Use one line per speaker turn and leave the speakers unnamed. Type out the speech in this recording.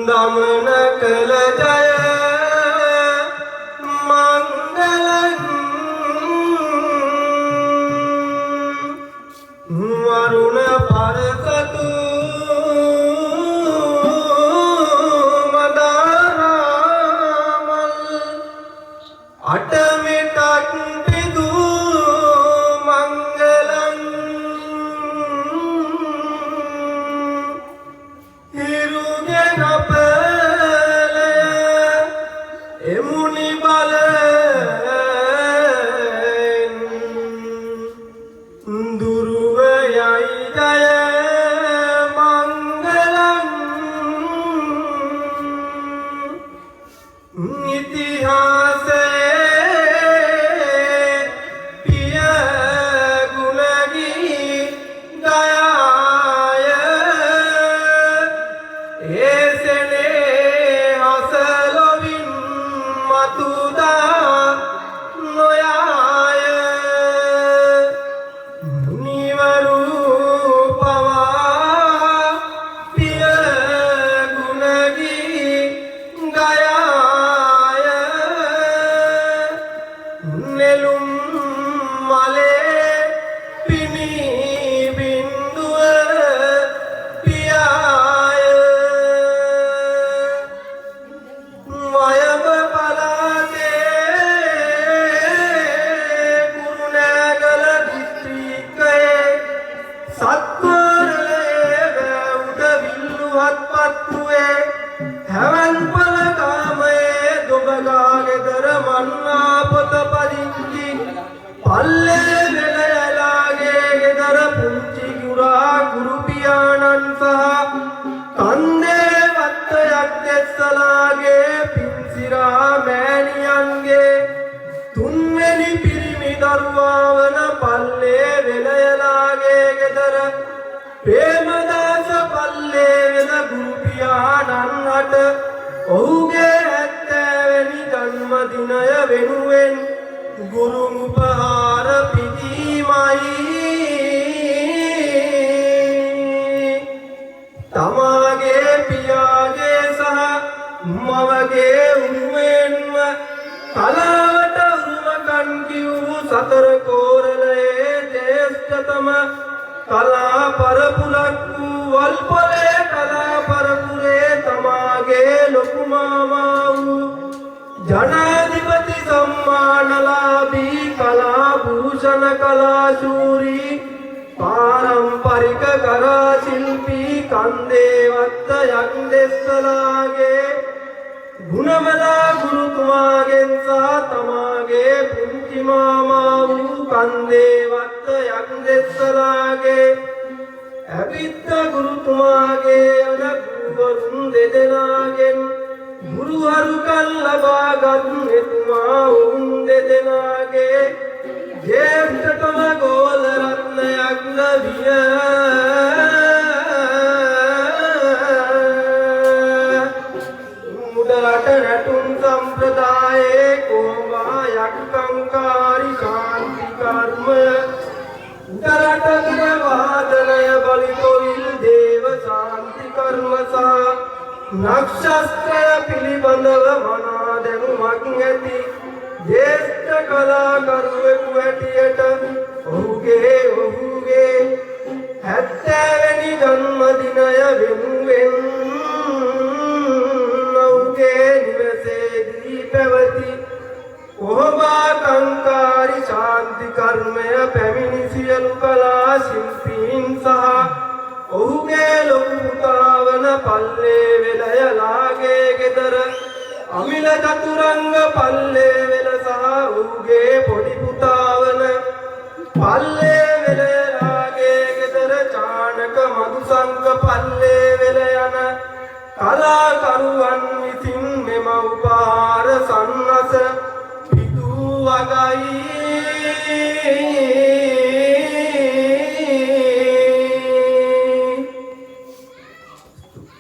දමන කළ ජය මංගලං වරුණ පරසතු මදාරාමල් අටමිටක් පිදු මංගලං හිරුගෙන අපලය එමුනි බලෙන් දුරුව යයි ජය මංගලං ඉතිහාසයේ පිය ගුණගී ගයාය ඒසනේ හසලොවින් මතුදා නොයාය මුනිවරු පවා පිය ගුණගී ගයාය නෙළුම් මලේ පිනි බින්දුව පියාය වයඹ පළාතේ කුරුණෑගල දිස්ත්‍රික්කයේ සත්වරලේ වැවුද විල්ලුවත්පත්තුවේ හැවන්පල ගාමයේ දොබගා ගෙදර මන්නා පොත පදිංචි පල්ලේ වෙලයලාගේ ගෙදර පුංචි ගුරා ගුරු පියාණන් සහ කන්දේ වත්තයක් දෙස්සලාගේ පින්සිරා මෑණියන්ගේ තුන්වෙනි පිරිමි දරුවා වන පල්ලේ වෙලයලාගේ ගෙදර ප්‍රේමදාස පල්ලේ වෙන ගුරු පියාණන් හට ඔහුගේ 70 වෙනි ජන්මදිනය වෙනුවෙන් ගුරු උපහාර පිදීමයි තමාගේ පියාගේ සහ මවගේ උරුමෙන්ම කලාවට උරුමකන් කිව්ව සතර කෝරළයේ ජේෂ්ඨතම කලා පරපුරක් වූ වල්පොලේ කලා පරපුරේ තමාගේ ලොකු මාමා වූ ජනාධිපති සම්මානලාභී කලා භූෂණ කලා ශූරී පාරම්පරික කලා ශිල්පී කන්දේවත්ත යක්දෙස්සලාගේ ගුණමලා ගුරුතුමාගෙන් සහ තමාගේ පුංචි මාමා වූ කන්දේවත්ත යක්දෙස්සලාගේ ඇවිත්ත ගුරුතුමාගේ අන ගුරුවරුන් දෙදෙනාගෙන් ගුරුහරුකන් ලබාගත් එතුමා වුන් දෙදෙනාගේ ජේෂ්ඨතම ගෝල රත්නයක් ලවිය මුදලට නැටුම් සම්ප්‍රදායේ කොහොමා යක්කංකාරි ශාන්ති කර්මය උදරට වාදනය බලිතොවිල් දේව ශාන්ති කර්ම සහ නක්ෂත්‍රය පිළිබඳව මනා දැනුමක් ඇති ජේෂ්ඨ කලාකරුවෙකු හැටියට ඔහුගේ 70 වෙනි ජන්මදිනය වෙනුවෙන් ඔහුගේ නිවසේදී පැවති කොහොමා කංකාරි ශාන්ති කර්මය පැමිණි සියලු කලා ශිල්පීන් සහ ඔහුගේ ලොකු පුතා වන පල්ලේ වෙලයලාගේ ගෙදර අමිල චතුරංග පල්ලේ වෙල සහ ඔහුගේ පොඩි පුතා වන පල්ලේ වෙලයලාගේ ගෙදර චානක මදුසංක පල්ලේ වෙල යන කලාකරුවන් විසින් මෙම උපහාර සන්නස පිදූ වගයි